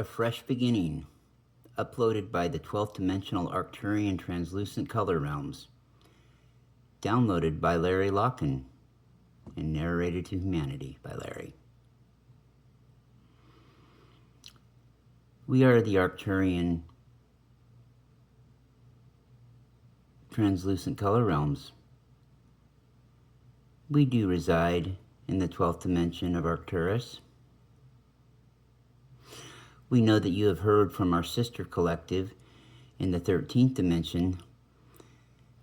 A Fresh Beginning, uploaded by the 12th Dimensional Arcturian Translucent Color Realms, downloaded by Larry Locken, and narrated to humanity by Larry. We are the Arcturian Translucent Color Realms. We do reside in the 12th dimension of Arcturus. We know that you have heard from our sister collective in the 13th dimension.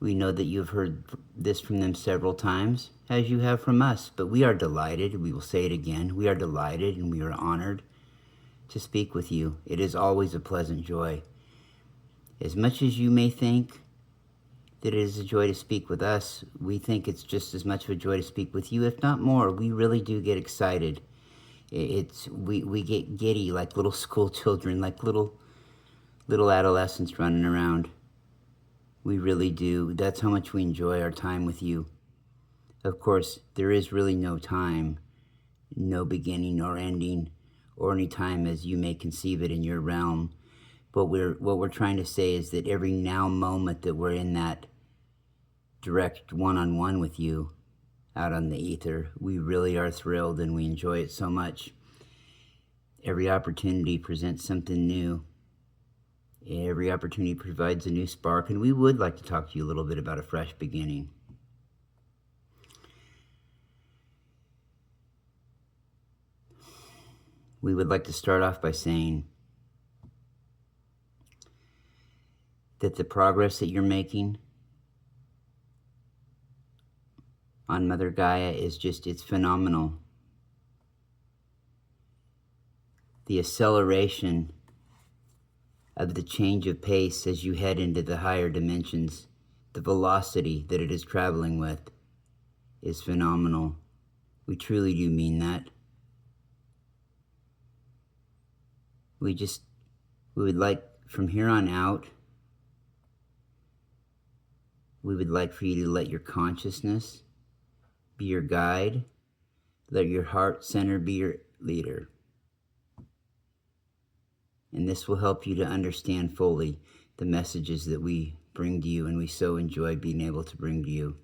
We know that you have heard this from them several times, as you have from us, but we are delighted, we will say it again, we are delighted and we are honored to speak with you. It is always a pleasant joy. As much as you may think that it is a joy to speak with us, we think it's just as much of a joy to speak with you, if not more. We really do get excited. We get giddy like little school children, like little adolescents running around. We really do. That's how much we enjoy our time with you. Of course, there is really no time, no beginning or ending, or any time as you may conceive it in your realm. But what we're trying to say is that every now moment that we're in that direct one-on-one with you out on the ether, we really are thrilled and we enjoy it so much. Every opportunity presents something new. Every opportunity provides a new spark, and we would like to talk to you a little bit about a fresh beginning. We would like to start off by saying that the progress that you're making on Mother Gaia is it's phenomenal. The acceleration of the change of pace as you head into the higher dimensions, the velocity that it is traveling with is phenomenal. We truly do mean that. We would like, from here on out, we would like for you to let your consciousness be your guide, let your heart center be your leader. And this will help you to understand fully the messages that we bring to you, and we so enjoy being able to bring to you.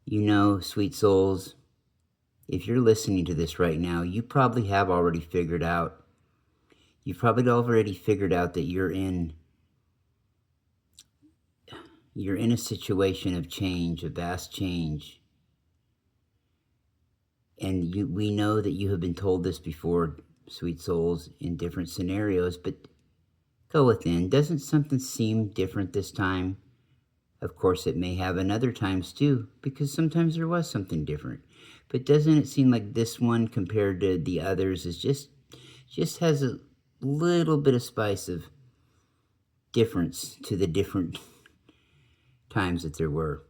You know, sweet souls, if you're listening to this right now, you probably have already figured out, you've probably already figured out that you're in a situation of change, a vast change. And we know that you have been told this before, sweet souls, in different scenarios, but go within. Doesn't something seem different this time? Of course, it may have in other times too, because sometimes there was something different. But doesn't it seem like this one compared to the others is just has a little bit of spice of difference to the different times that there were?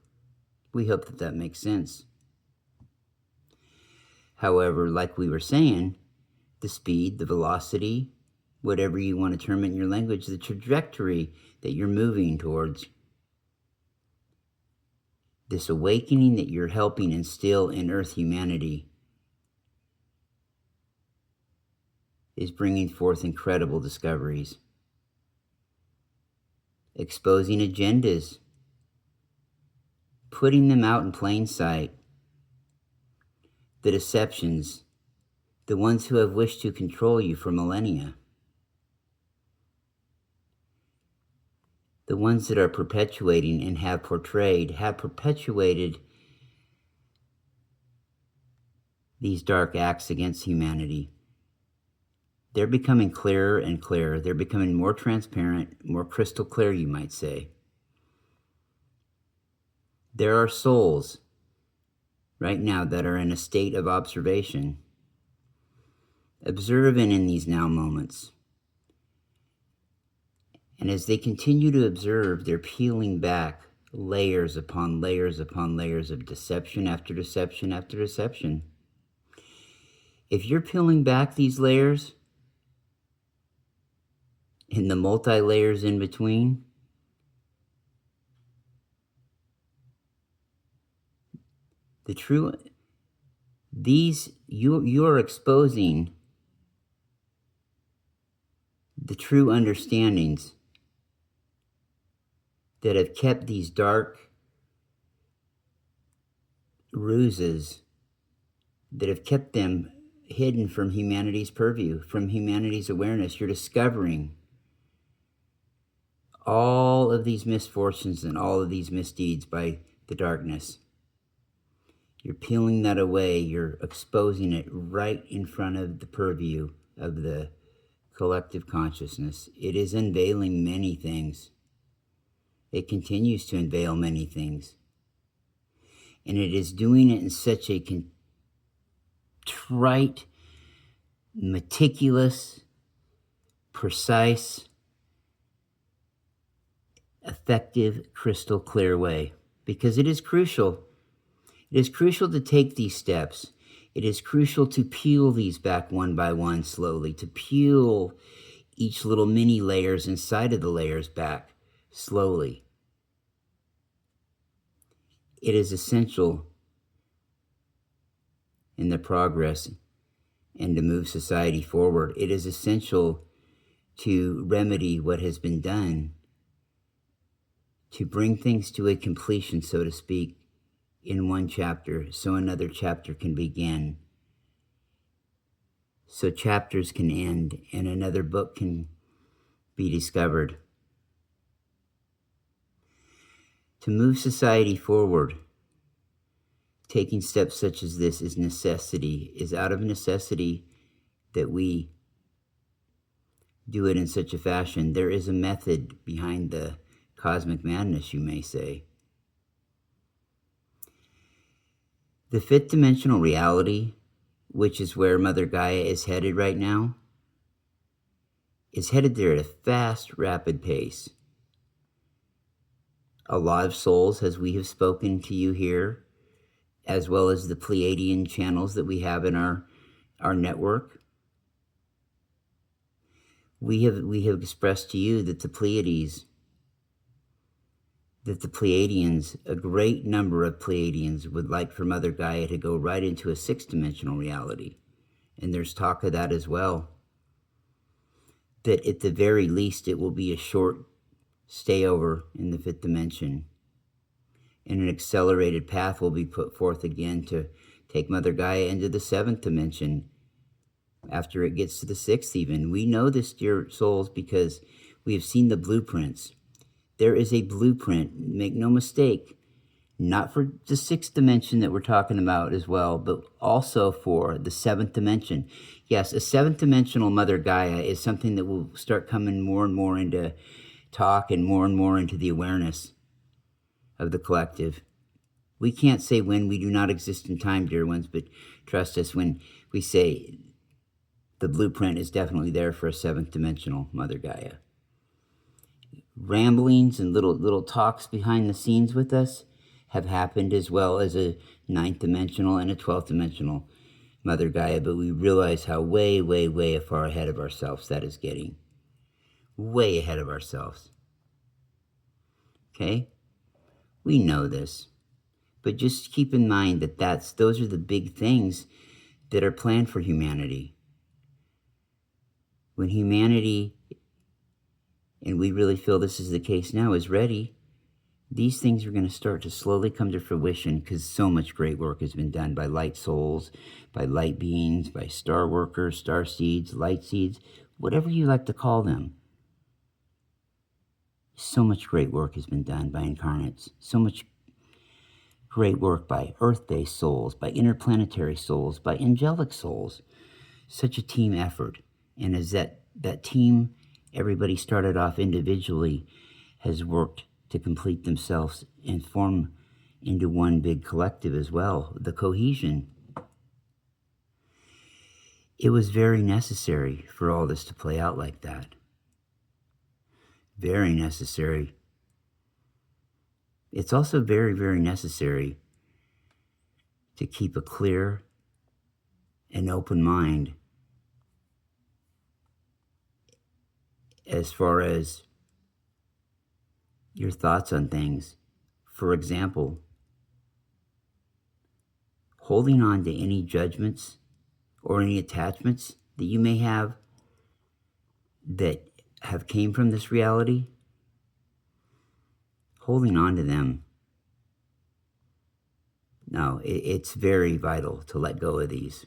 We hope that that makes sense. However, like we were saying, the speed, the velocity, whatever you want to term it in your language, the trajectory that you're moving towards, this awakening that you're helping instill in Earth humanity is bringing forth incredible discoveries, exposing agendas, putting them out in plain sight, the deceptions, the ones who have wished to control you for millennia, the ones that are perpetuating and have perpetuated these dark acts against humanity. They're becoming clearer and clearer. They're becoming more transparent, more crystal clear, you might say. There are souls right now that are in a state of observation, observing in these now moments. And as they continue to observe, they're peeling back layers upon layers upon layers of deception after deception after deception. If you're peeling back these layers and the multi-layers in between, the true You are exposing the true understandings that have kept these dark ruses, that have kept them hidden from humanity's purview, from humanity's awareness. You're discovering all of these misfortunes and all of these misdeeds by the darkness. You're peeling that away. You're exposing it right in front of the purview of the collective consciousness. It is unveiling many things. It continues to unveil many things. And it is doing it in such a contrite, meticulous, precise, effective, crystal clear way. Because it is crucial. It is crucial to take these steps. It is crucial to peel these back one by one slowly, to peel each little mini layers inside of the layers back slowly. It is essential in the progress and to move society forward. It is essential to remedy what has been done, to bring things to a completion, so to speak, in one chapter, so another chapter can begin, so chapters can end and another book can be discovered. To move society forward, taking steps such as this is necessity, is out of necessity that we do it in such a fashion. There is a method behind the cosmic madness, you may say. The fifth dimensional reality, which is where Mother Gaia is headed right now, is headed there at a fast, rapid pace. A lot of souls, as we have spoken to you here, as well as the Pleiadian channels that we have in our network, we have expressed to you that the Pleiades, that the Pleiadians, a great number of Pleiadians would like for Mother Gaia to go right into a sixth-dimensional reality. And there's talk of that as well. That at the very least it will be a short stayover in the fifth dimension. And an accelerated path will be put forth again to take Mother Gaia into the seventh dimension after it gets to the sixth even. We know this, dear souls, because we have seen the blueprints. There is a blueprint, make no mistake, not for the sixth dimension that we're talking about as well, but also for the seventh dimension. Yes, a seventh dimensional Mother Gaia is something that will start coming more and more into talk and more into the awareness of the collective. We can't say when. We do not exist in time, dear ones, but trust us when we say the blueprint is definitely there for a seventh dimensional Mother Gaia. Ramblings and little talks behind the scenes with us have happened, as well as a ninth dimensional and a 12th dimensional Mother Gaia, but we realize how way far ahead of ourselves that is getting. Way ahead of ourselves. Okay? We know this, but just keep in mind that those are the big things that are planned for humanity. When humanity, and we really feel this is the case now, is ready, these things are going to start to slowly come to fruition, because so much great work has been done by light souls, by light beings, by star workers, star seeds, light seeds, whatever you like to call them. So much great work has been done by incarnates. So much great work by earth-based souls, by interplanetary souls, by angelic souls. Such a team effort. And as that team, everybody started off individually, has worked to complete themselves and form into one big collective as well. The cohesion. It was very necessary for all this to play out like that. Very necessary. It's also very necessary to keep a clear and open mind as far as your thoughts on things. For example, holding on to any judgments or any attachments that you may have that have came from this reality, holding on to them. No, it's very vital to let go of these.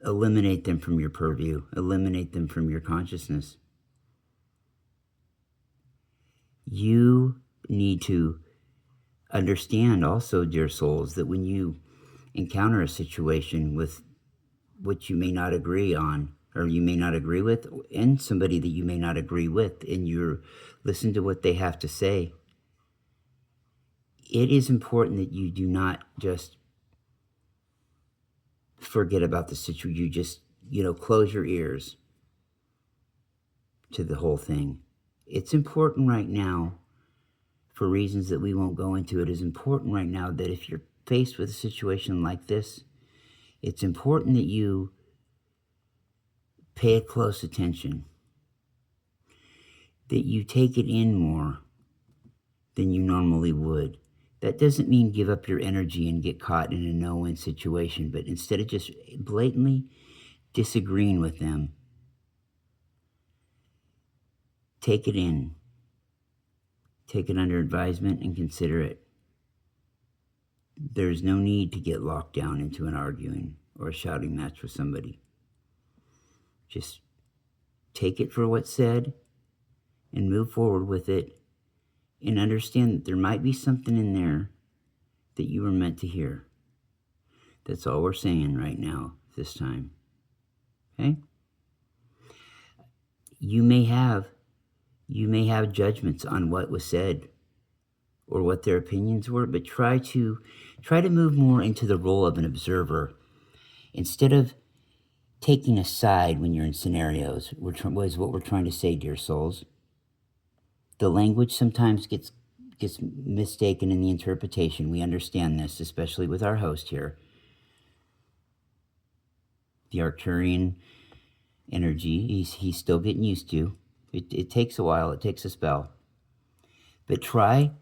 Eliminate them from your purview. Eliminate them from your consciousness. You need to understand also, dear souls, that when you encounter a situation with which you may not agree on, or you may not agree with, and somebody that you may not agree with, and you listen to what they have to say, it is important that you do not just forget about the situation. You just, close your ears to the whole thing. It's important right now, for reasons that we won't go into, it is important right now that if you're faced with a situation like this, it's important that you pay close attention, that you take it in more than you normally would. That doesn't mean give up your energy and get caught in a no-win situation, but instead of just blatantly disagreeing with them, take it in. Take it under advisement and consider it. There's no need to get locked down into an arguing or a shouting match with somebody. Just take it for what's said and move forward with it, and understand that there might be something in there that you were meant to hear. That's all we're saying right now, this time. Okay? You may have judgments on what was said or what their opinions were, but try to move more into the role of an observer instead of taking a side when you're in scenarios. Was what we're trying to say, dear souls. The language sometimes gets mistaken in the interpretation. We understand this, especially with our host here. The Arcturian energy, he's still getting used to. It takes a while, it takes a spell. But try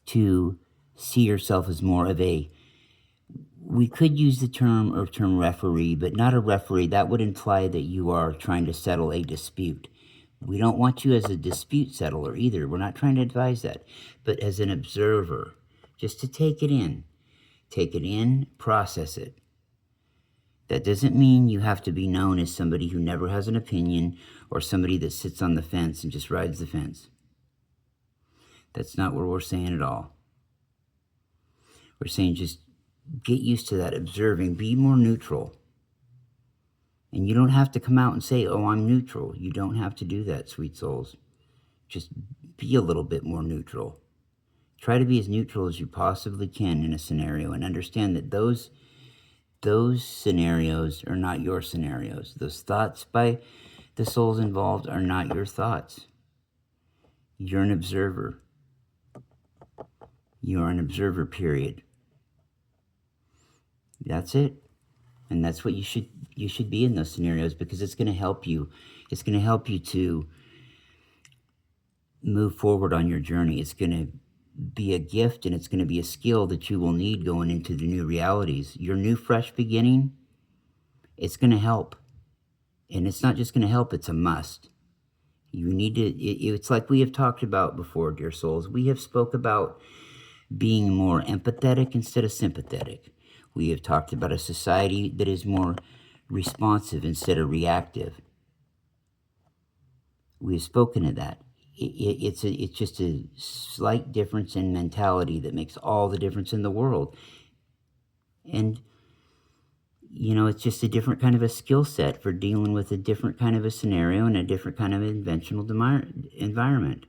to see yourself as more of we could use the term referee, but not a referee. That would imply that you are trying to settle a dispute. We don't want you as a dispute settler either. We're not trying to advise that. But as an observer, just to take it in, process it. That doesn't mean you have to be known as somebody who never has an opinion or somebody that sits on the fence and just rides the fence. That's not what we're saying at all. We're saying just get used to that observing. Be more neutral. And you don't have to come out and say, oh, I'm neutral. You don't have to do that, sweet souls. Just be a little bit more neutral. Try to be as neutral as you possibly can in a scenario, and understand that those scenarios are not your scenarios. Those thoughts by the souls involved are not your thoughts. You're an observer. You are an observer, period. That's it. And that's what you should be in those scenarios, because it's going to help you. It's going to help you to move forward on your journey. It's going to be a gift, and it's going to be a skill that you will need going into the new realities. Your new fresh beginning, it's going to help. And it's not just going to help, it's a must. You need to, it's like we have talked about before, dear souls. We have spoke about being more empathetic instead of sympathetic. We have talked about a society that is more responsive instead of reactive. We have spoken of that. It's just a slight difference in mentality that makes all the difference in the world. And, it's just a different kind of a skill set for dealing with a different kind of a scenario and a different kind of inventional environment.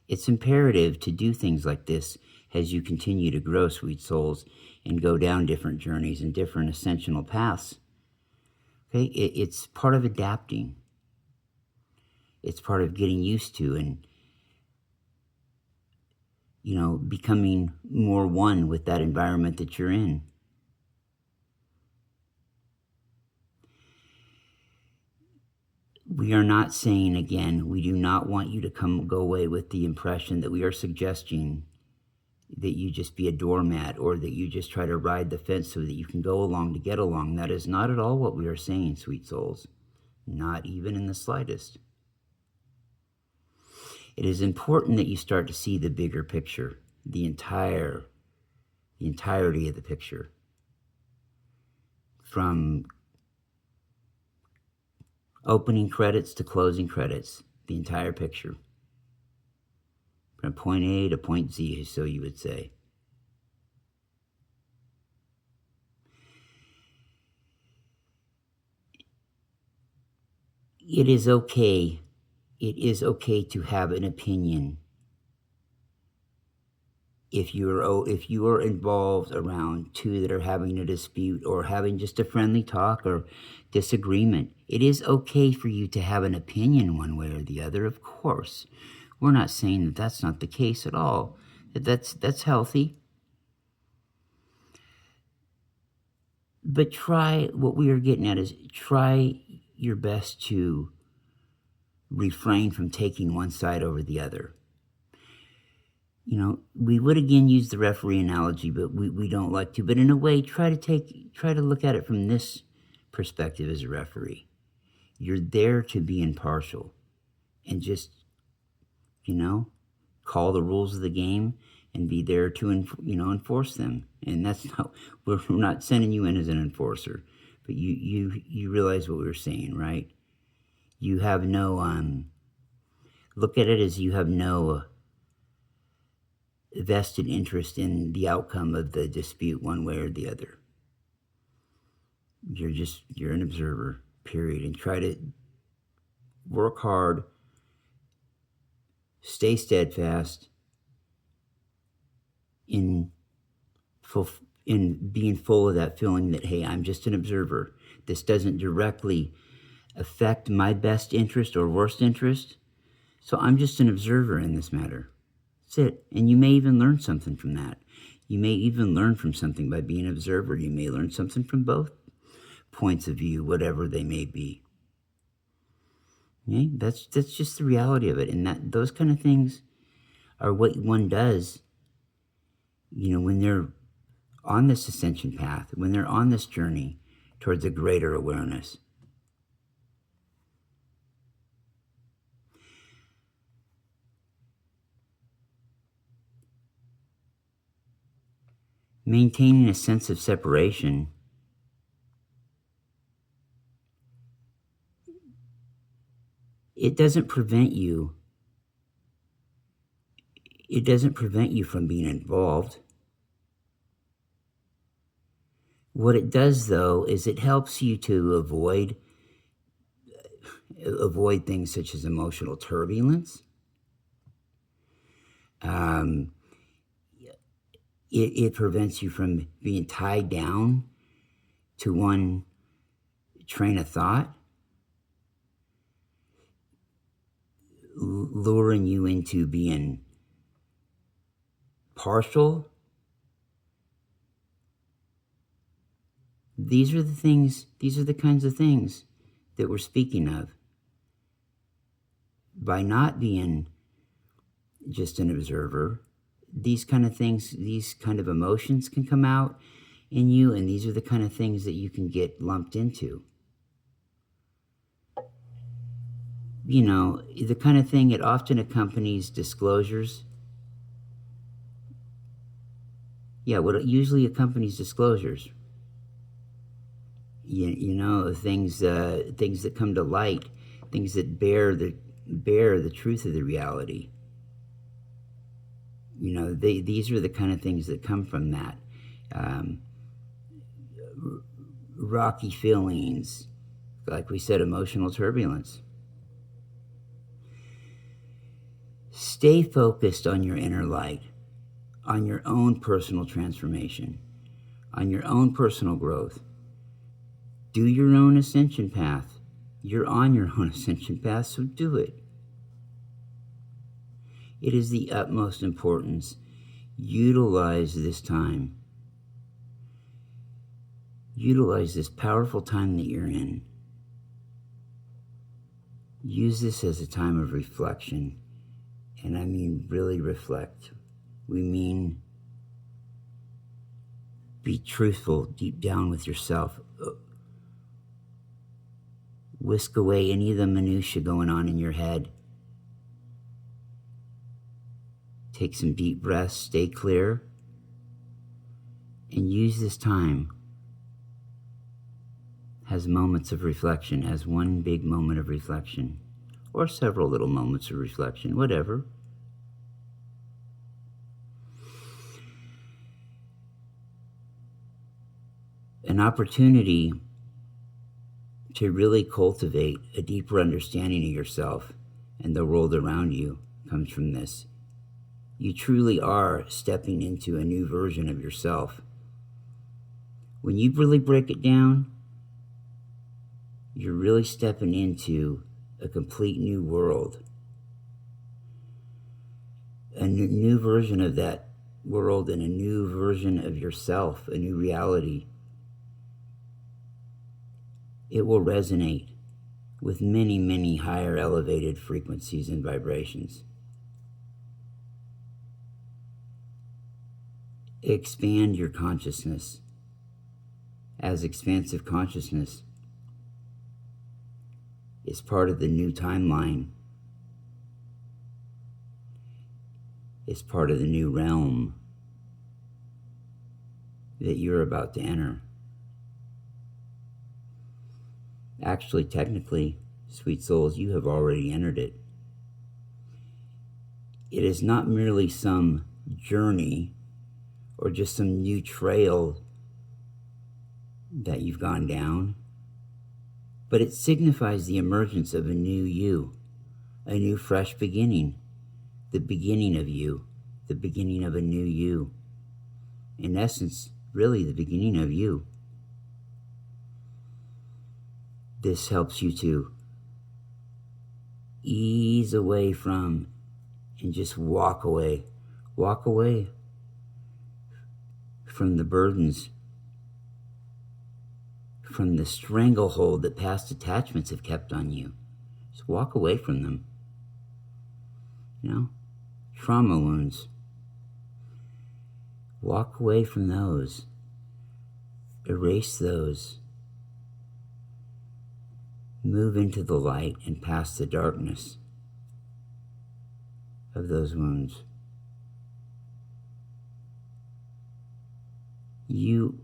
It's imperative to do things like this as you continue to grow, sweet souls, and go down different journeys and different ascensional paths. Okay, it's part of adapting. It's part of getting used to and, becoming more one with that environment that you're in. We are not saying, again, we do not want you to go away with the impression that we are suggesting that you just be a doormat, or that you just try to ride the fence so that you can go along to get along. That is not at all what we are saying, sweet souls. Not even in the slightest. It is important that you start to see the bigger picture, the entirety of the picture. From opening credits to closing credits, the entire picture. From point A to point Z, so you would say. It is okay. It is okay to have an opinion if you are involved around two that are having a dispute or having just a friendly talk or disagreement. It is okay for you to have an opinion one way or the other, of course. We're not saying that that's not the case at all. That's healthy. But what we are getting at is try your best to refrain from taking one side over the other. We would again use the referee analogy, but we don't like to. But in a way, try to look at it from this perspective as a referee. You're there to be impartial and just, call the rules of the game and be there to, enforce them. And that's not, we're not sending you in as an enforcer, but you realize what we're saying, right? You have no, look at it as you have no vested interest in the outcome of the dispute one way or the other. You're an observer, period, and try to work hard, stay steadfast in being full of that feeling that, hey, I'm just an observer. This doesn't directly affect my best interest or worst interest, so I'm just an observer in this matter. That's it. And you may even learn something from that. You may even learn from something by being an observer. You may learn something from both points of view, whatever they may be. Okay? That's just the reality of it. And those kind of things are what one does, when they're on this ascension path, when they're on this journey towards a greater awareness. Maintaining a sense of separation doesn't prevent you from being involved. What it does, though, is it helps you to avoid things such as emotional turbulence. It prevents you from being tied down to one train of thought, luring you into being partial. These are the kinds of things that we're speaking of. By not being just an observer, these kind of things, these kind of emotions can come out in you, and these are the kind of things that you can get lumped into. The kind of thing it often accompanies disclosures. Yeah, what usually accompanies disclosures. Things that come to light, things that bear the truth of the reality. These are the kind of things that come from that. Rocky feelings, like we said, emotional turbulence. Stay focused on your inner light, on your own personal transformation, on your own personal growth. Do your own ascension path. You're on your own ascension path, so do it. It is the utmost importance. Utilize this time. Utilize this powerful time that you're in. Use this as a time of reflection. And I mean really reflect. We mean Be truthful deep down with yourself. Whisk away any of the minutia going on in your head. Take some deep breaths, stay clear, and use this time as moments of reflection, as one big moment of reflection, or several little moments of reflection, whatever. An opportunity to really cultivate a deeper understanding of yourself and the world around you comes from this. You truly are stepping into a new version of yourself. When you really break it down, you're really stepping into a complete new world. A new version of that world and a new version of yourself, a new reality. It will resonate with many, many higher elevated frequencies and vibrations. Expand your consciousness as expansive consciousness is part of the new timeline. It's part of the new realm that you're about to enter. Actually, technically, sweet souls, you have already entered it. It is not merely some journey or just some new trail that you've gone down, but it signifies the emergence of a new you, a new fresh beginning, the beginning of you, the beginning of a new you. In essence, really the beginning of you. This helps you to ease away from and just walk away from the burdens, from the stranglehold that past attachments have kept on you. Just walk away from them. Trauma wounds. Walk away from those. Erase those. Move into the light and past the darkness of those wounds. You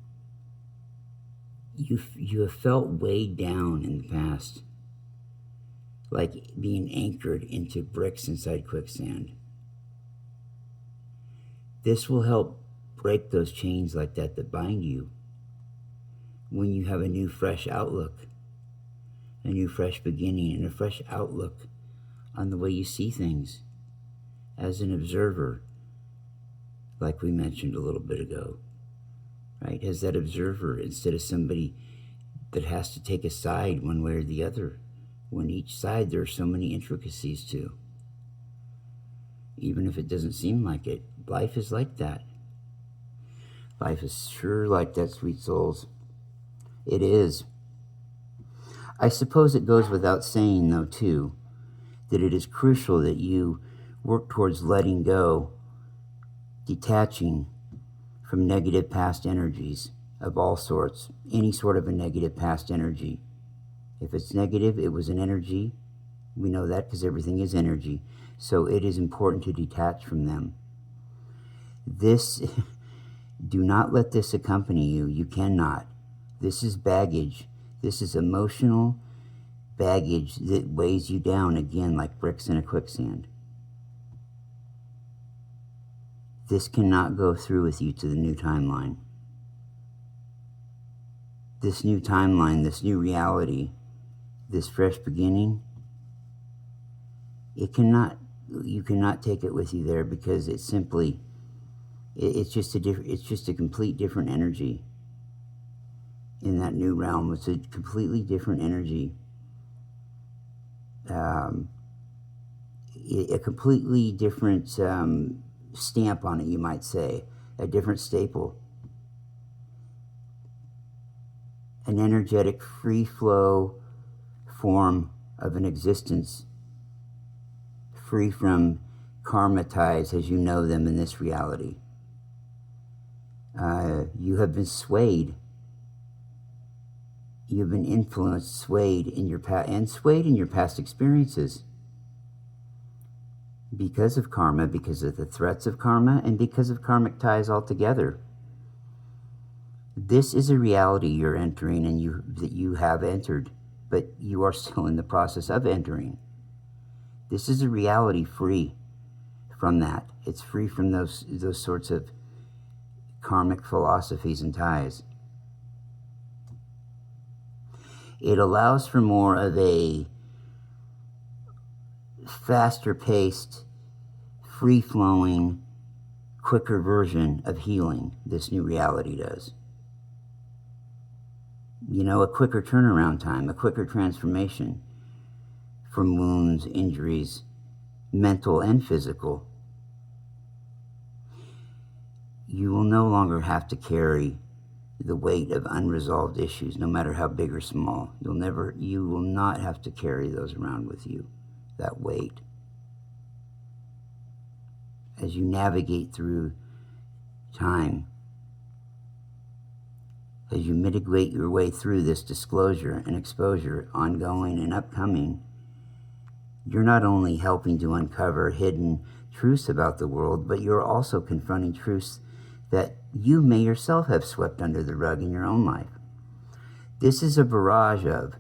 have felt weighed down in the past, like being anchored into bricks inside quicksand. This will help break those chains like that bind you when you have a new fresh outlook, a new fresh beginning, and a fresh outlook on the way you see things as an observer, like we mentioned a little bit ago, right? As that observer instead of somebody that has to take a side one way or the other, when each side there are so many intricacies to. Even if it doesn't seem like it, life is like that. Life is sure like that, sweet souls. It is. I suppose it goes without saying, though, too, that it is crucial that you work towards letting go, detaching from negative past energies of all sorts, any sort of a negative past energy. If it's negative, it was an energy. We know that because everything is energy. So it is important to detach from them. Do not let this accompany you. You cannot. This is baggage. This is emotional baggage that weighs you down again like bricks in a quicksand. This cannot go through with you to the new timeline. This new timeline, this new reality, this fresh beginning, you cannot take it with you there because it's simply, it's just a complete different energy in that new realm. It's a completely different energy. A completely different stamp on it, you might say. A different staple. An energetic free flow form of an existence, free from karma ties as you know them in this reality. You have been swayed. You've been influenced, swayed in your past experiences because of karma, because of the threats of karma, and because of karmic ties altogether. This is a reality you're entering, and that you have entered, but you are still in the process of entering. This is a reality free from that. It's free from those sorts of karmic philosophies and ties. It allows for more of a faster-paced, free-flowing, quicker version of healing. This new reality does. You know, a quicker turnaround time, a quicker transformation from wounds, injuries, mental and physical. You will no longer have to carry the weight of unresolved issues, no matter how big or small. You will not have to carry those around with you, that weight. As you navigate through time, as you mitigate your way through this disclosure and exposure, ongoing and upcoming, you're not only helping to uncover hidden truths about the world, but you're also confronting truths that you may yourself have swept under the rug in your own life. This is a barrage of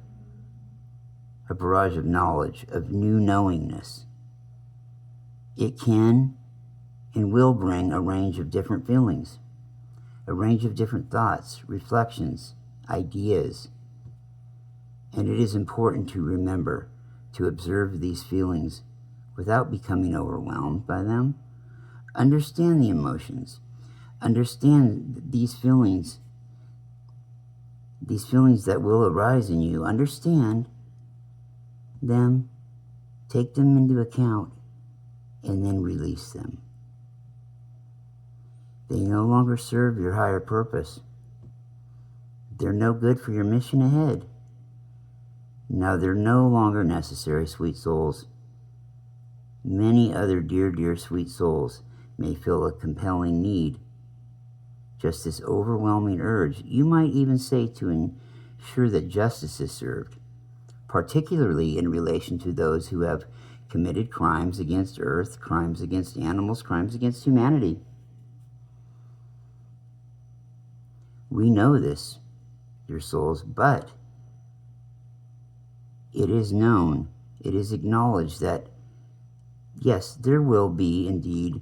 knowledge, of new knowingness. It can and will bring a range of different feelings, a range of different thoughts, reflections, ideas. And it is important to remember to observe these feelings without becoming overwhelmed by them. Understand the emotions. Understand these feelings that will arise in you. Understand them, take them into account, and then release them. They no longer serve your higher purpose. They're no good for your mission ahead. Now they're no longer necessary, sweet souls. Many other dear sweet souls may feel a compelling need, just this overwhelming urge. You might even say to ensure that justice is served, particularly in relation to those who have committed crimes against Earth, crimes against animals, crimes against humanity. We know this, dear souls, but it is known, it is acknowledged that, yes, there will be indeed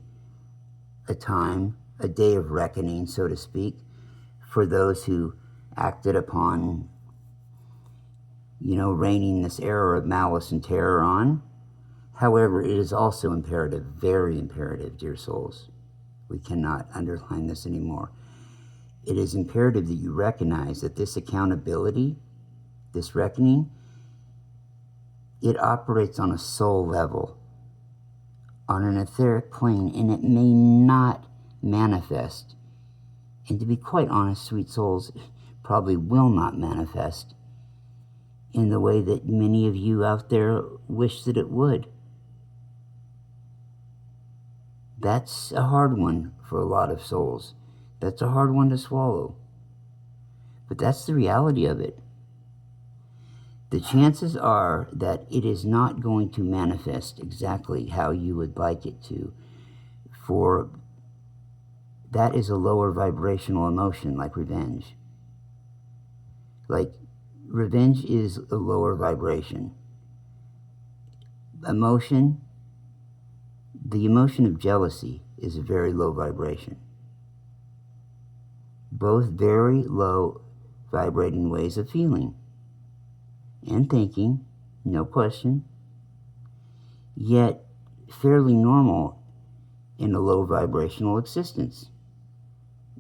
a time, a day of reckoning, so to speak, for those who acted upon, raining this error of malice and terror on. However, it is also imperative, very imperative, dear souls. We cannot underline this anymore. It is imperative that you recognize that this accountability, this reckoning, it operates on a soul level, on an etheric plane, and it may not manifest. And to be quite honest, sweet souls, probably will not manifest in the way that many of you out there wish that it would. That's a hard one for a lot of souls. That's a hard one to swallow. But that's the reality of it. The chances are that it is not going to manifest exactly how you would like it to, for that is a lower vibrational emotion, like revenge. Like, revenge is a lower vibration. Emotion, the emotion of jealousy is a very low vibration. Both very low vibrating ways of feeling and thinking, no question, yet fairly normal in a low vibrational existence.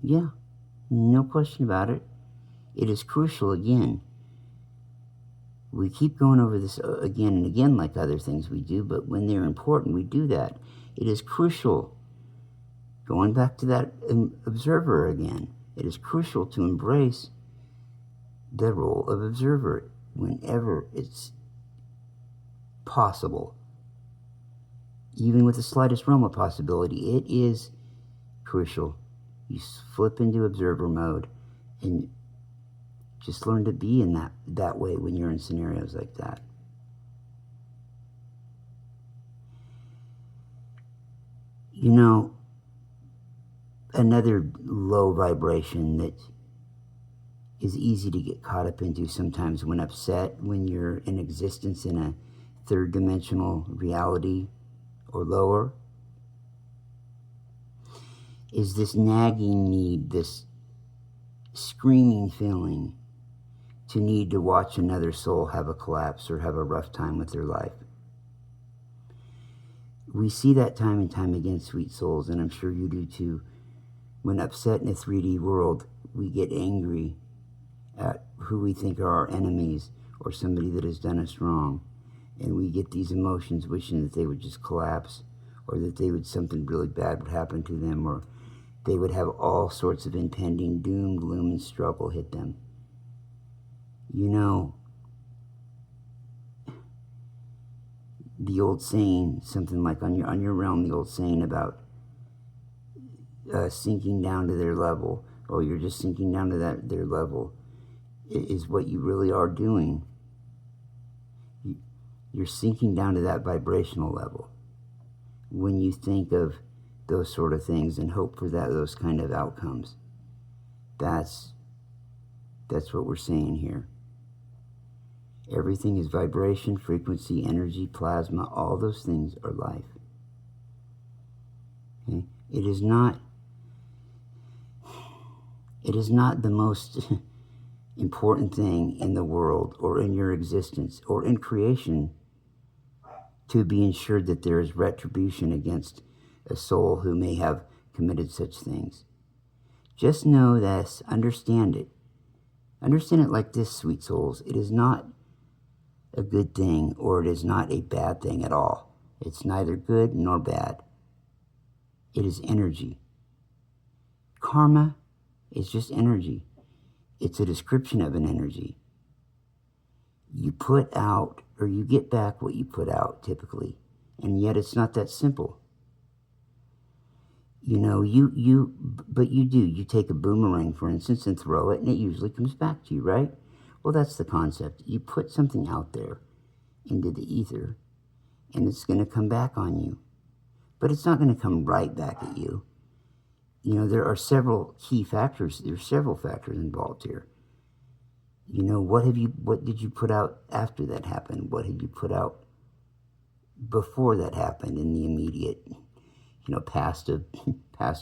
Yeah, no question about it. It is crucial, again. We keep going over this again and again like other things we do, but when they're important, we do that. It is crucial, going back to that observer again, it is crucial to embrace the role of observer whenever it's possible. Even with the slightest realm of possibility, it is crucial You flip into observer mode and just learn to be in that way when you're in scenarios like that. You know, another low vibration that is easy to get caught up into sometimes when upset, when you're in existence in a third dimensional reality or lower, is this nagging need, this screaming feeling to need to watch another soul have a collapse or have a rough time with their life. We see that time and time again, sweet souls, and I'm sure you do too. When upset in a 3D world, we get angry at who we think are our enemies or somebody that has done us wrong. And we get these emotions wishing that they would just collapse, or that something really bad would happen to them, or they would have all sorts of impending doom, gloom, and struggle hit them. You know, the old saying, something like on your realm, the old saying about sinking down to their level, or you're just sinking down to their level, is what you really are doing. You're sinking down to that vibrational level when you think of those sort of things and hope for those kind of outcomes. That's what we're saying here. Everything is vibration, frequency, energy, plasma. All those things are life. Okay? It is not the most important thing in the world or in your existence or in creation to be ensured that there is retribution against a soul who may have committed such things. Just know this, understand it. Understand it like this, sweet souls. It is not a good thing, or it is not a bad thing at all. It's neither good nor bad. It is energy. Karma is just energy. It's a description of an energy. You put out, or you get back what you put out, typically. And yet it's not that simple. You know, but you do. You take a boomerang, for instance, and throw it, and it usually comes back to you, right? Well, that's the concept. You put something out there into the ether, and it's going to come back on you. But it's not going to come right back at you. You know, there are several key factors. There's several factors involved here. You know, what did you put out after that happened? What had you put out before that happened in the immediate, past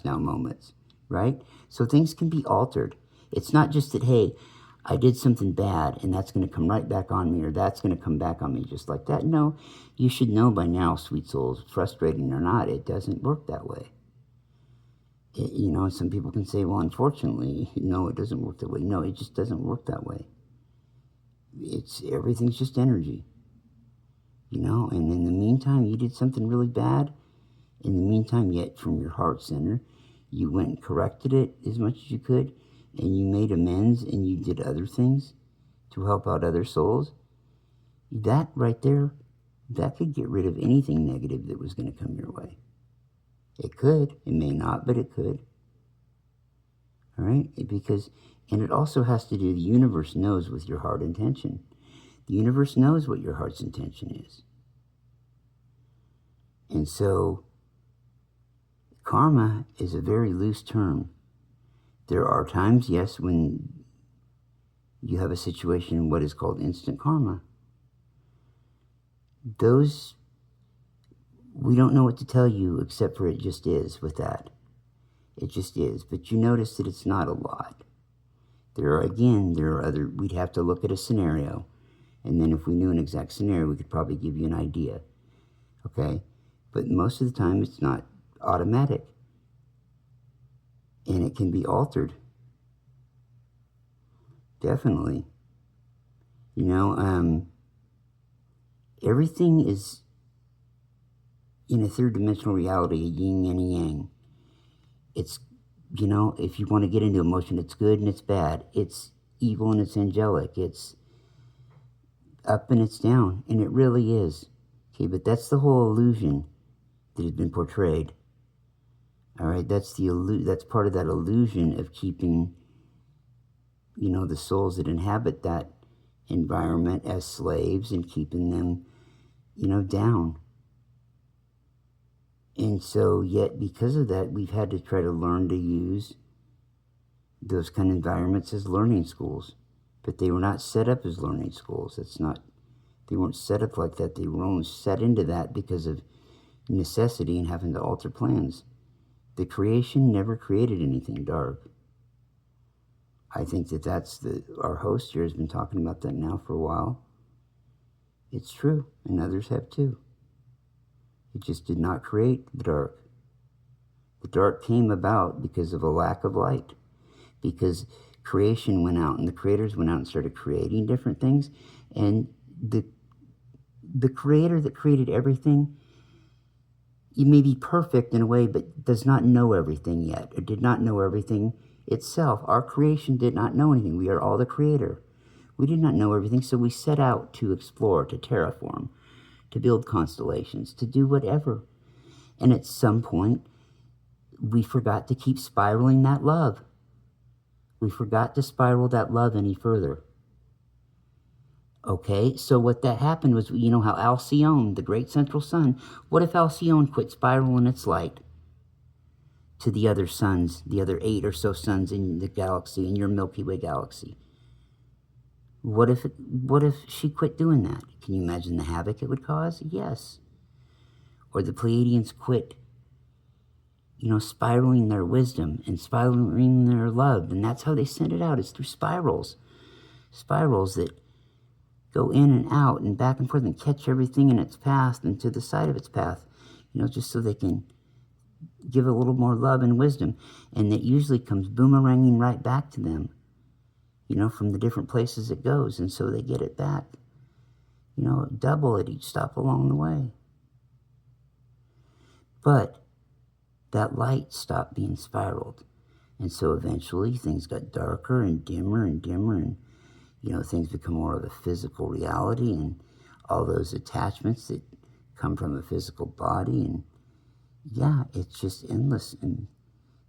now moments, right? So things can be altered. It's not just that, hey, I did something bad and that's going to come right back on me, or that's going to come back on me just like that. No, you should know by now, sweet souls, frustrating or not, it doesn't work that way. Some people can say, well, unfortunately, no, it doesn't work that way. No, it just doesn't work that way. Everything's just energy, and in the meantime, you did something really bad. In the meantime, yet from your heart center, you went and corrected it as much as you could, and you made amends, and you did other things to help out other souls. That right there, that could get rid of anything negative that was going to come your way. It could. It may not, but it could. All right? And it also has to do, the universe knows with your heart intention. The universe knows what your heart's intention is. And so, karma is a very loose term. There are times, yes, when you have a situation in what is called instant karma. Those, we don't know what to tell you except for it just is with that. It just is. But you notice that it's not a lot. There are other, we'd have to look at a scenario. And then if we knew an exact scenario, we could probably give you an idea. Okay? But most of the time, it's not automatic. And it can be altered. Definitely. Everything is in a third dimensional reality, a yin and a yang. It's, if you want to get into emotion, it's good and it's bad. It's evil and it's angelic. It's up and it's down. And it really is. Okay, but that's the whole illusion that has been portrayed. All right, that's part of that illusion of keeping, the souls that inhabit that environment as slaves and keeping them, down. And so, yet, because of that, we've had to try to learn to use those kind of environments as learning schools. But they were not set up as learning schools. They weren't set up like that. They were only set into that because of necessity and having to alter plans. The creation never created anything dark. I think that's our host here has been talking about that now for a while. It's true, and others have too. It just did not create the dark. The dark came about because of a lack of light. Because creation went out and the creators went out and started creating different things. And the creator that created everything, it may be perfect in a way, but does not know everything yet, or did not know everything itself. Our creation did not know anything. We are all the creator. We did not know everything, so we set out to explore, to terraform, to build constellations, to do whatever. And at some point, we forgot to keep spiraling that love. We forgot to spiral that love any further. Okay, so what that happened was, how Alcyone, the great central sun, what if Alcyone quit spiraling its light to the other suns, the other 8 or so suns in the galaxy, in your Milky Way galaxy? What if she quit doing that? Can you imagine the havoc it would cause? Yes. Or the Pleiadians quit, spiraling their wisdom and spiraling their love. And that's how they send it out. It's through spirals. Spirals that go in and out and back and forth and catch everything in its path and to the side of its path, just so they can give a little more love and wisdom. And that usually comes boomeranging right back to them, from the different places it goes. And so they get it back, double at each stop along the way. But that light stopped being spiraled. And so eventually things got darker and dimmer, and things become more of a physical reality, and all those attachments that come from a physical body. And yeah, it's just endless. And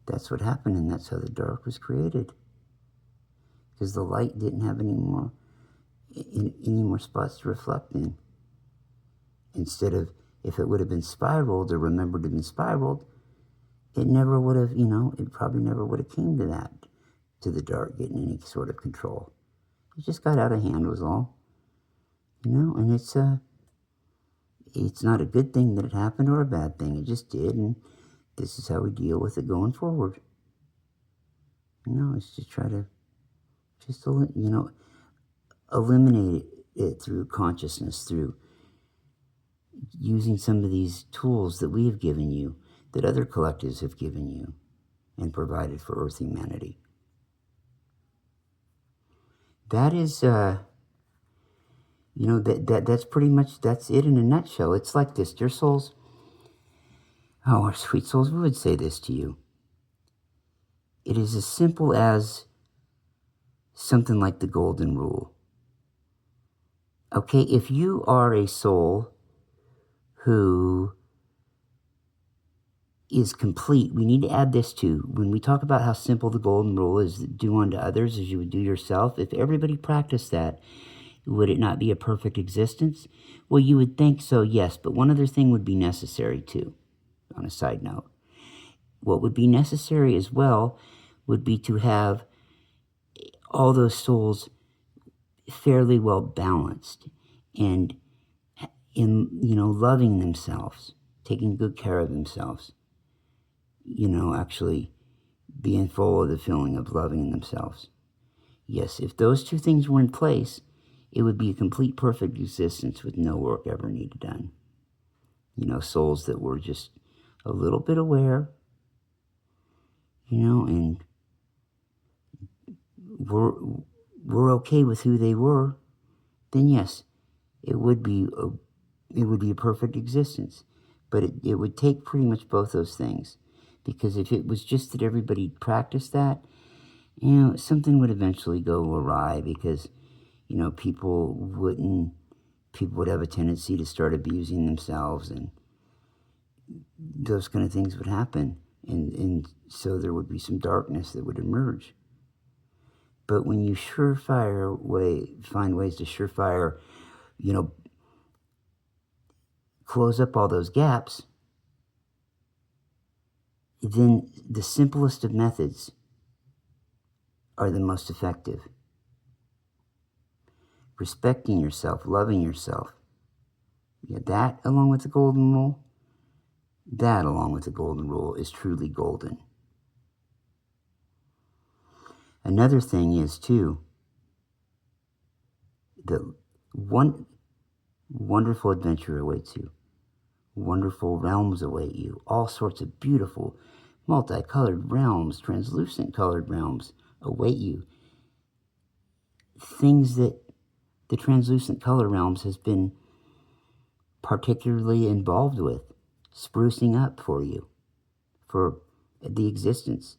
that's what happened, and that's how the dark was created. Because the light didn't have any more spots to reflect in. Instead of, if it would have been spiraled or remembered to have been spiraled, it never would have, it probably never would have came to that, to the dark getting any sort of control. It just got out of hand was all. And it's not a good thing that it happened or a bad thing. It just did, and this is how we deal with it going forward. It's to try to eliminate it through consciousness, through using some of these tools that we have given you, that other collectives have given you and provided for Earth humanity. That is, that's pretty much, that's it in a nutshell. It's like this, dear souls. Oh, our sweet souls, we would say this to you. It is as simple as something like the golden rule. Okay, if you are a soul who is complete, we need to add this too. When we talk about how simple the golden rule is, do unto others as you would do yourself, if everybody practiced that, would it not be a perfect existence? Well, you would think so, yes, but one other thing would be necessary too, on a side note. What would be necessary as well would be to have all those souls fairly well balanced and in, loving themselves, taking good care of themselves, actually being full of the feeling of loving themselves. Yes, if those two things were in place, it would be a complete perfect existence with no work ever needed done. Souls that were just a little bit aware, and were okay with who they were, then yes, it would be a perfect existence. But it would take pretty much both those things. Because if it was just that everybody practiced that, something would eventually go awry, because, people would have a tendency to start abusing themselves, and those kind of things would happen. And so there would be some darkness that would emerge. But when you find ways to surefire, close up all those gaps, then the simplest of methods are the most effective. Respecting yourself, loving yourself. Yeah, that along with the golden rule is truly golden. Another thing is, too, that one wonderful adventure awaits you. Wonderful realms await you. All sorts of beautiful, multicolored realms, translucent colored realms await you. Things that the translucent color realms has been particularly involved with, sprucing up for you, for the existence.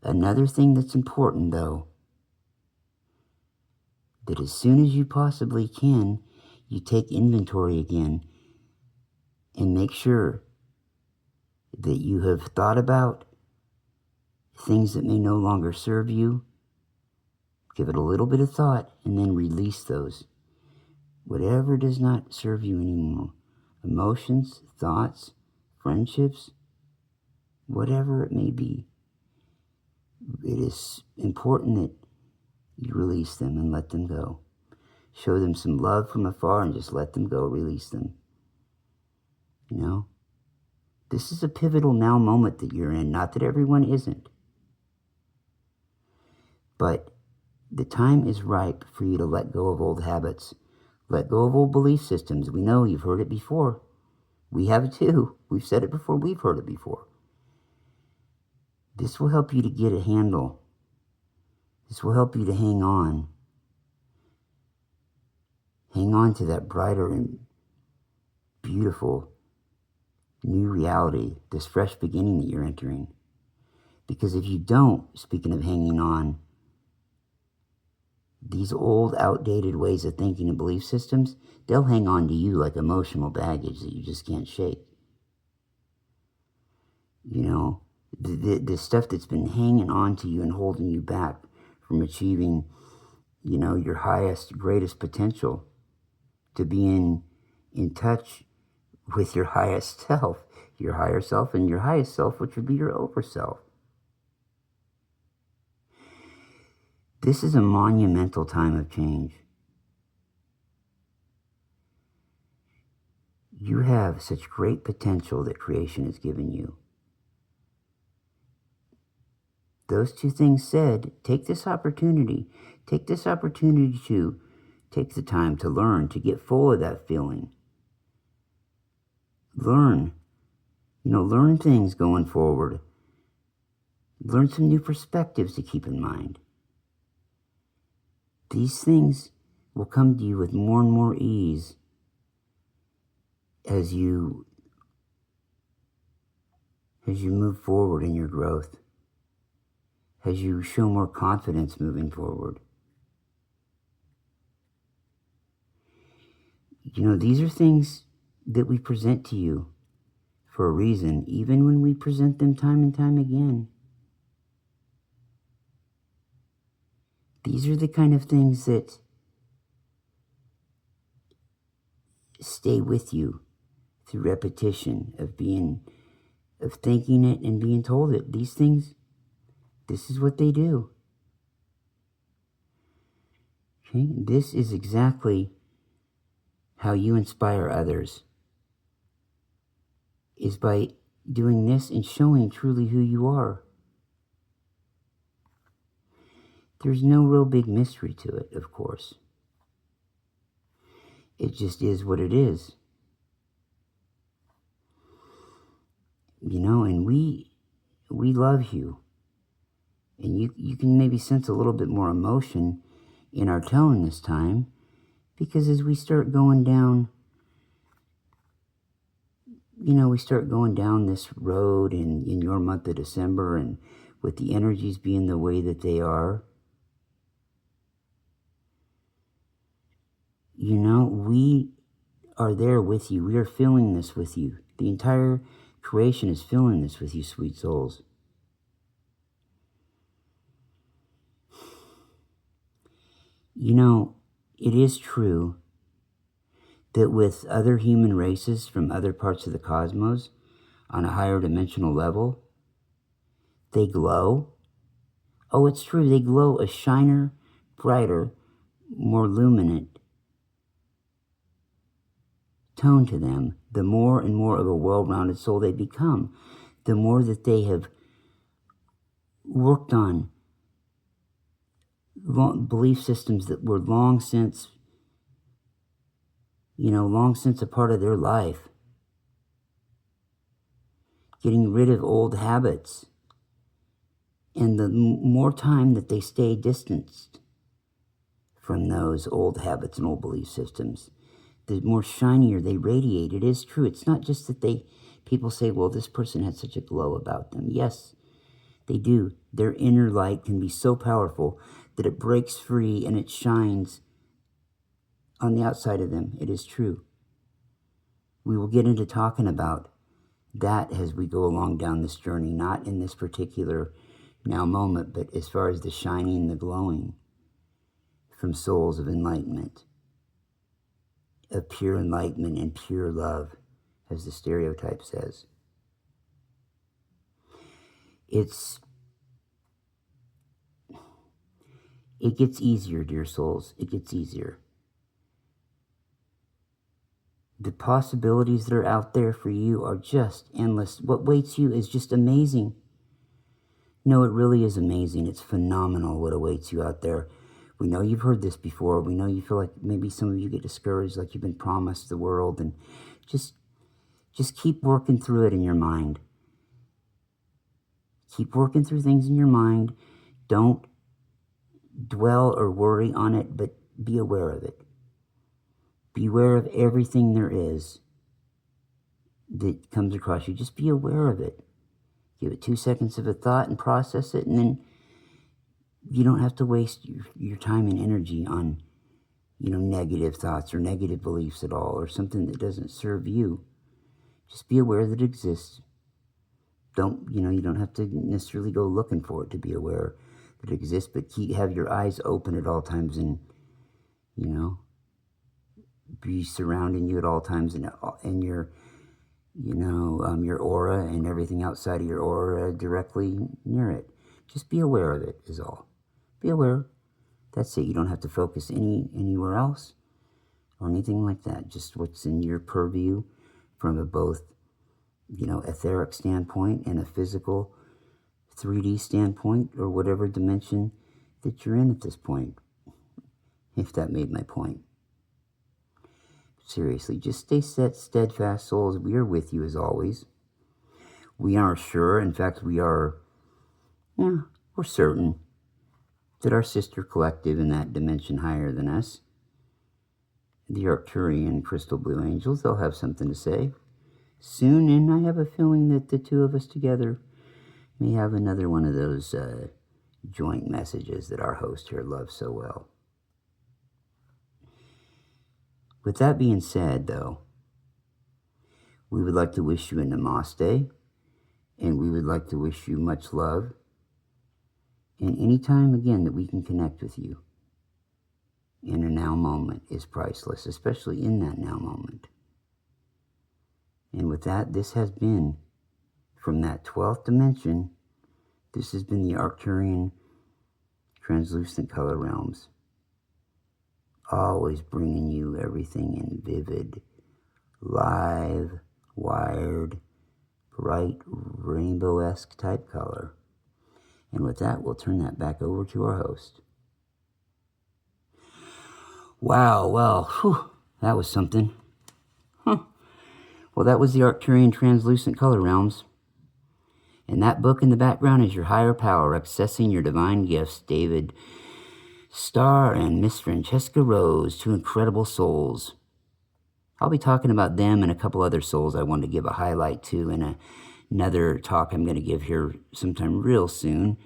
Another thing that's important, though, that as soon as you possibly can, you take inventory again and make sure that you have thought about things that may no longer serve you. Give it a little bit of thought and then release those. Whatever does not serve you anymore. Emotions, thoughts, friendships, whatever it may be. It is important that you release them and let them go. Show them some love from afar and just let them go, release them. This is a pivotal now moment that you're in. Not that everyone isn't. But the time is ripe for you to let go of old habits. Let go of old belief systems. We know you've heard it before. We have it too. We've said it before. We've heard it before. This will help you to get a handle. This will help you to hang on. Hang on to that brighter and beautiful new reality, this fresh beginning that you're entering. Because if you don't, speaking of hanging on, these old, outdated ways of thinking and belief systems, they'll hang on to you like emotional baggage that you just can't shake. The stuff that's been hanging on to you and holding you back from achieving, your highest, greatest potential, to be in touch with your highest self, your higher self, and your highest self, which would be your over self. This is a monumental time of change. You have such great potential that creation has given you. Those two things said, take this opportunity. Take this opportunity to take the time to learn, to get full of that feeling. Learn things going forward. Learn some new perspectives to keep in mind. These things will come to you with more and more ease as you move forward in your growth, as you show more confidence moving forward. These are things that we present to you for a reason, even when we present them time and time again. These are the kind of things that stay with you through repetition of thinking it and being told it. These things, this is what they do. Okay? This is exactly how you inspire others, is by doing this and showing truly who you are. There's no real big mystery to it, of course. It just is what it is. And we love you. And you can maybe sense a little bit more emotion in our tone this time, because as we start going down, we start going down this road in your month of December, and with the energies being the way that they are, we are there with you. We are feeling this with you. The entire Creation is filling this with you, sweet souls. You know, it is true that with other human races from other parts of the cosmos on a higher dimensional level, they glow. Oh, it's true, they glow a shiner, brighter, more luminant tone to them. The more and more of a well-rounded soul they become, the more that they have worked on belief systems that were long since a part of their life. Getting rid of old habits. And the more time that they stay distanced from those old habits and old belief systems, the more shinier they radiate. It is true. It's not just that people say, well, this person had such a glow about them. Yes, they do. Their inner light can be so powerful that it breaks free and it shines on the outside of them. It is true. We will get into talking about that as we go along down this journey, not in this particular now moment, but as far as the shining, the glowing from souls of enlightenment, of pure enlightenment and pure love, as the stereotype says. It gets easier, dear souls. It gets easier. The possibilities that are out there for you are just endless. What waits you is just amazing. No, it really is amazing. It's phenomenal what awaits you out there. We know you've heard this before. We know you feel like maybe some of you get discouraged, like you've been promised the world, and just keep working through it in your mind. Keep working through things in your mind. Don't dwell or worry on it, but be aware of it. Be aware of everything there is that comes across you. Just be aware of it. Give it 2 seconds of a thought and process it, and then you don't have to waste your time and energy on, negative thoughts or negative beliefs at all, or something that doesn't serve you. Just be aware that it exists. You don't have to necessarily go looking for it to be aware that it exists, but have your eyes open at all times and, be surrounding you at all times and your aura and everything outside of your aura directly near it. Just be aware of it is all. Be aware. That's it. You don't have to focus anywhere else or anything like that. Just what's in your purview from a both, etheric standpoint and a physical 3D standpoint, or whatever dimension that you're in at this point. If that made my point. Seriously, just stay steadfast, souls. We are with you as always. We are sure, in fact, we're certain that our sister collective in that dimension higher than us, the Arcturian crystal blue angels, they'll have something to say soon, and I have a feeling that the two of us together may have another one of those joint messages that our host here loves so well. With that being said, though, we would like to wish you a namaste, and we would like to wish you much love, and any time again that we can connect with you in a now moment is priceless, especially in that now moment. And with that, this has been from that 12th dimension. This has been the Arcturian translucent color realms. Always bringing you everything in vivid, live, wired, bright, rainbow-esque type color. And with that, we'll turn that back over to our host. Wow, well, that was something. Well, that was the Arcturian translucent color realms. And that book in the background is your higher power, accessing your divine gifts, David Starr and Miss Francesca Rose, two incredible souls. I'll be talking about them and a couple other souls I want to give a highlight to in another talk I'm going to give here sometime real soon.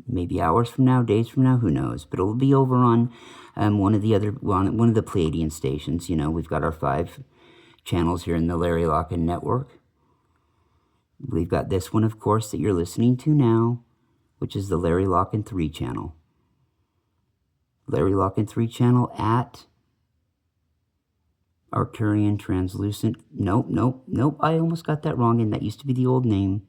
Maybe hours from now, days from now, who knows. But it'll be over on one of the Pleiadian stations. We've got our 5 channels here in the Larry Locken network. We've got this one, of course, that you're listening to now, which is the Larry Locken 3 channel. Larry Locken 3 channel at Arcturian Translucent. Nope. I almost got that wrong, and that used to be the old name.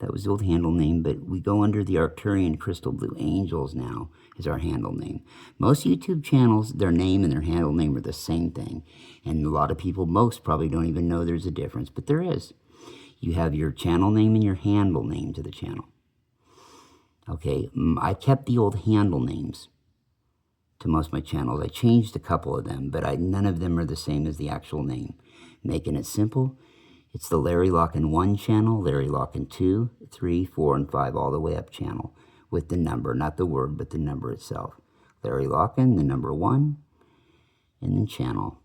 That was the old handle name, but we go under the Arcturian Crystal Blue Angels now is our handle name. Most YouTube channels, their name and their handle name are the same thing. And a lot of people, most probably don't even know there's a difference, but there is. You have your channel name and your handle name to the channel. Okay, I kept the old handle names to most of my channels. I changed a couple of them, but none of them are the same as the actual name. Making it simple, it's the Larry Locken 1 channel, Larry Locken 2, 3, 4, and 5, all the way up channel, with the number, not the word, but the number itself. Larry Locken, the number 1, and then channel,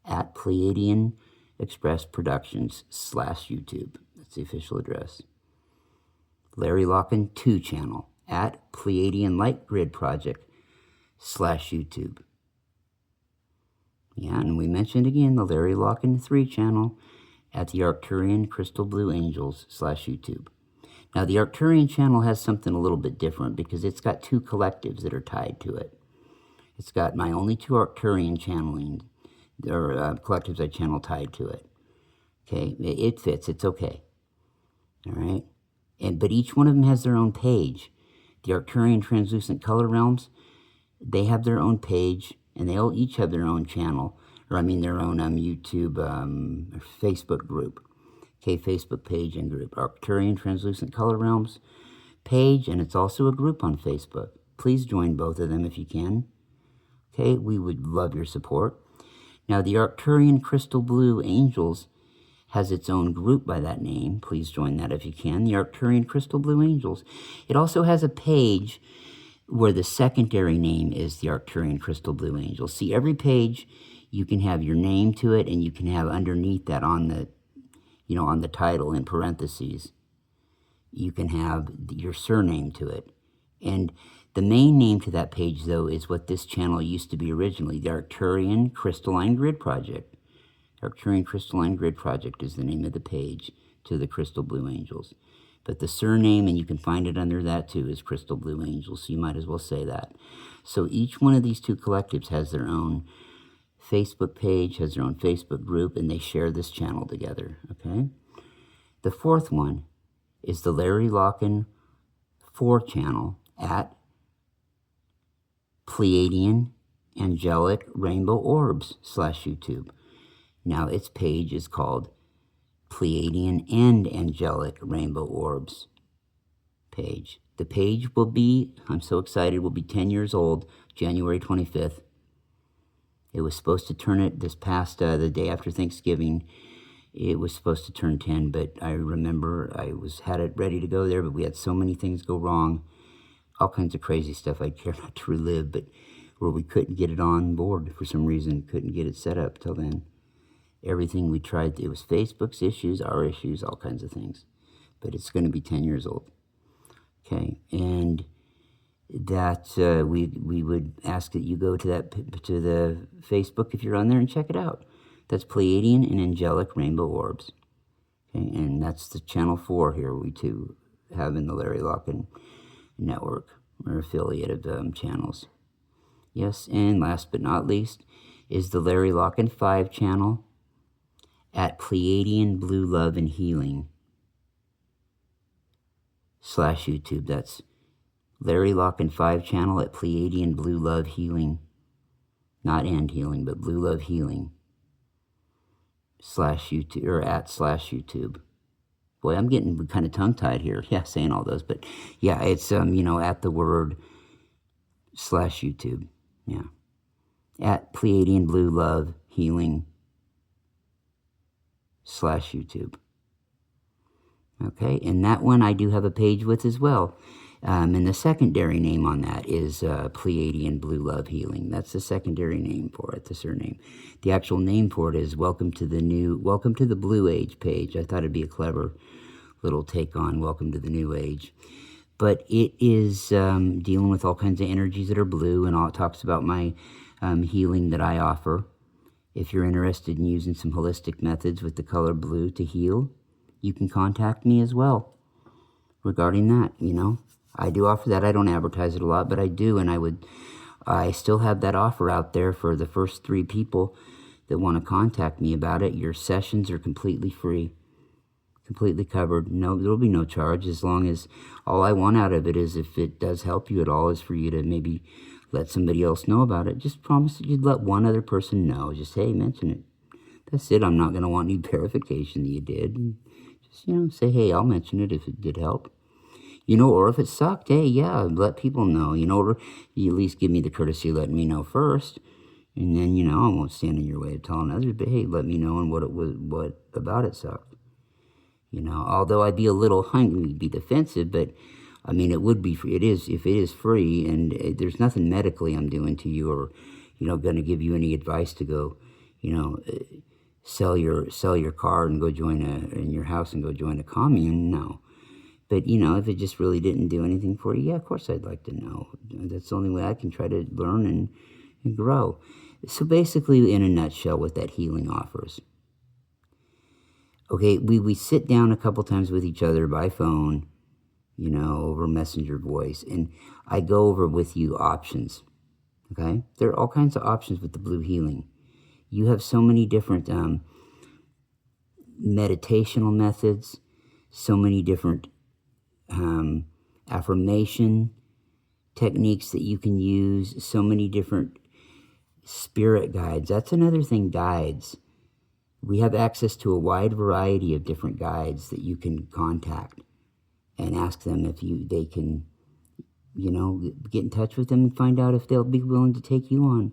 at Pleiadian Express Productions /YouTube. That's the official address. Larry Locken 2 channel, at Pleiadian Light Grid Project /YouTube. Yeah, and we mentioned again the Larry Locken 3 channel at the Arcturian Crystal Blue Angels /YouTube. Now, the Arcturian channel has something a little bit different because it's got 2 collectives that are tied to it. It's got my only 2 Arcturian channeling, or collectives I channel tied to it. Okay, it fits, it's okay. All right, but each one of them has their own page. The Arcturian Translucent Color Realms, they have their own page, and they all each have their own channel, or I mean their own YouTube, Facebook group. Okay, Facebook page and group. Arcturian Translucent Color Realms page, and it's also a group on Facebook. Please join both of them if you can. Okay, we would love your support. Now, the Arcturian Crystal Blue Angels has its own group by that name. Please join that if you can. The Arcturian Crystal Blue Angels. It also has a page where the secondary name is the Arcturian Crystal Blue Angels. See, every page you can have your name to it, and you can have underneath that on the, on the title in parentheses, you can have your surname to it. And the main name to that page, though, is what this channel used to be originally, the Arcturian Crystalline Grid Project. Arcturian Crystalline Grid Project is the name of the page to the Crystal Blue Angels. But the surname, and you can find it under that too, is Crystal Blue Angels, so you might as well say that. So each one of these 2 collectives has their own Facebook page, has their own Facebook group, and they share this channel together, okay? The 4th one is the Larry Locken 4 channel at Pleiadian Angelic Rainbow Orbs /YouTube. Now, its page is called Pleiadian and Angelic Rainbow Orbs page. The page will be, I'm so excited, will be 10 years old, January 25th. It was supposed to turn it this past, the day after Thanksgiving. It was supposed to turn 10, but I remember I had it ready to go there, but we had so many things go wrong. All kinds of crazy stuff I'd care not to relive, but where we couldn't get it on board for some reason, couldn't get it set up till then. Everything we tried, it was Facebook's issues, our issues, all kinds of things. But it's going to be 10 years old. Okay, and that we would ask that you go to the Facebook if you're on there and check it out. That's Pleiadian and Angelic Rainbow Orbs. Okay, and that's the channel 4 here we too have in the Larry Locken network, or affiliate of channels. Yes, and last but not least is the Larry Locken 5 channel at Pleiadian Blue Love and Healing /YouTube. That's Larry Locken 5 channel at Pleiadian Blue Love Healing, not and healing, but Blue Love Healing /YouTube, or at /YouTube. Boy, I'm getting kind of tongue-tied here, saying all those, but yeah, it's, at the word /YouTube, at Pleiadian Blue Love Healing /YouTube. Okay, and that one I do have a page with as well. And the secondary name on that is Pleiadian Blue Love Healing. That's the secondary name for it, the surname. The actual name for it is Welcome to the Blue Age page. I thought it'd be a clever little take on Welcome to the New Age. But it is dealing with all kinds of energies that are blue, and all it talks about my healing that I offer. If you're interested in using some holistic methods with the color blue to heal, you can contact me as well regarding that, you know. I do offer that. I don't advertise it a lot, but I do, and I still have that offer out there for the first 3 people that want to contact me about it. Your sessions are completely free, completely covered. No, there'll be no charge, as long as all I want out of it is, if it does help you at all, is for you to maybe let somebody else know about it. Just promise that you'd let one other person know. Just, hey, mention it. That's it. I'm not going to want any verification that you did. Just, you know, say, hey, I'll mention it if it did help. You know, or if it sucked, hey, yeah, let people know. You know, or you at least give me the courtesy of letting me know first. And then, you know, I won't stand in your way of telling others, but hey, let me know and what about it sucked. You know, although I'd be a little hungry, be defensive, but I mean, it would be free. It is, if it is free, and there's nothing medically I'm doing to you, or, you know, going to give you any advice to go, you know, sell your car and go join in your house and go join a commune. No. But, you know, if it just really didn't do anything for you, yeah, of course I'd like to know. That's the only way I can try to learn and grow. So basically, in a nutshell, what that healing offers. Okay, we sit down a couple times with each other by phone, you know, over messenger voice, and I go over with you options, okay? There are all kinds of options with the blue healing. You have so many different meditational methods, so many different affirmation techniques that you can use, so many different spirit guides. That's another thing, guides. We have access to a wide variety of different guides that you can contact and ask them if they can, you know, get in touch with them and find out if they'll be willing to take you on,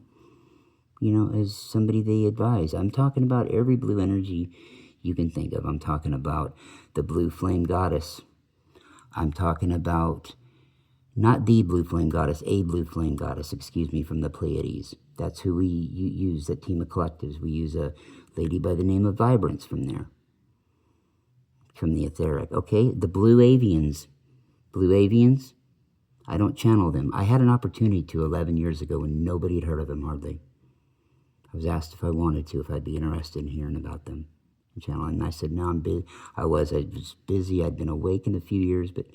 you know, as somebody they advise. I'm talking about every blue energy you can think of. I'm talking about the blue flame goddess. I'm talking about not the blue flame goddess, a blue flame goddess, excuse me, from the Pleiades. That's who we use, that team of collectives. We use a lady by the name of Vibrance from there, from the etheric. Okay, the blue avians. Blue avians, I don't channel them. I had an opportunity to 11 years ago when nobody had heard of them hardly. I was asked if I wanted to, if I'd be interested in hearing about them and channeling. And I said, no, I'm busy. I was busy. I'd been awake in a few years, but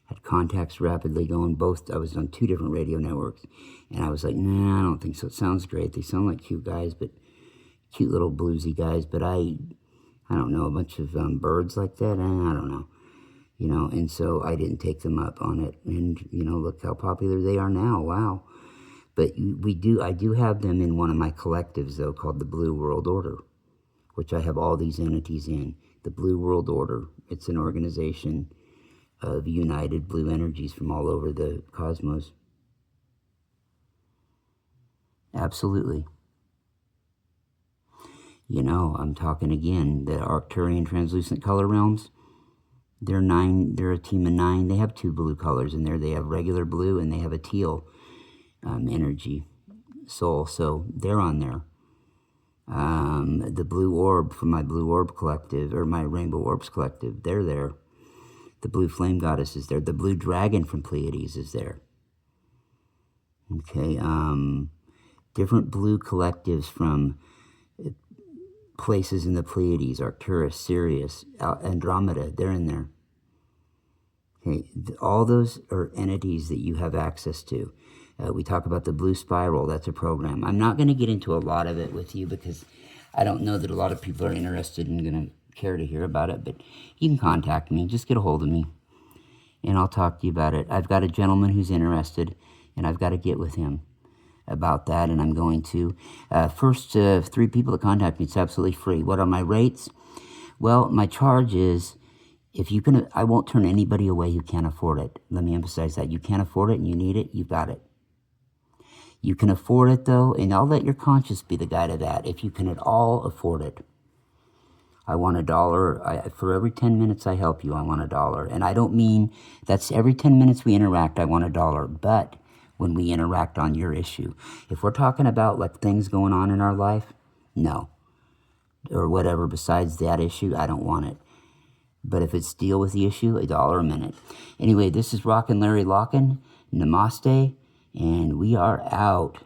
had contacts rapidly going. I was on 2 different radio networks. And I was like, nah, I don't think so. It sounds great. They sound like cute guys, but cute little bluesy guys. But I don't know, a bunch of birds like that. I don't know. You know, and so I didn't take them up on it. And, you know, look how popular they are now. Wow. But I do have them in one of my collectives, though, called the Blue World Order, which I have all these entities in. The Blue World Order. It's an organization of united blue energies from all over the cosmos. Absolutely. You know, I'm talking again, the Arcturian translucent color realms. They're a team of 9. They have 2 blue colors in there. They have regular blue and they have a teal energy soul. So they're on there. The blue orb from my blue orb collective, or my rainbow orbs collective, they're there. The blue flame goddess is there. The blue dragon from Pleiades is there. Okay, different blue collectives from places in the Pleiades, Arcturus, Sirius, Andromeda, they're in there. Okay, all those are entities that you have access to. We talk about the blue spiral, that's a program. I'm not going to get into a lot of it with you because I don't know that a lot of people are interested and going to care to hear about it, but you can contact me, just get a hold of me, and I'll talk to you about it. I've got a gentleman who's interested, and I've got to get with him about that, and I'm going to. First 3 people that contact me, it's absolutely free. What are my rates? Well, my charge is, I won't turn anybody away who can't afford it. Let me emphasize that. You can't afford it and you need it, you've got it. You can afford it, though, and I'll let your conscience be the guide of that. If you can at all afford it, I want $1. For every 10 minutes I help you, I want $1. And I don't mean that's every 10 minutes we interact, I want $1. But when we interact on your issue, if we're talking about like things going on in our life, no. Or whatever besides that issue, I don't want it. But if it's deal with the issue, $1 a minute. Anyway, this is Rockin' Larry Locken. Namaste. And we are out.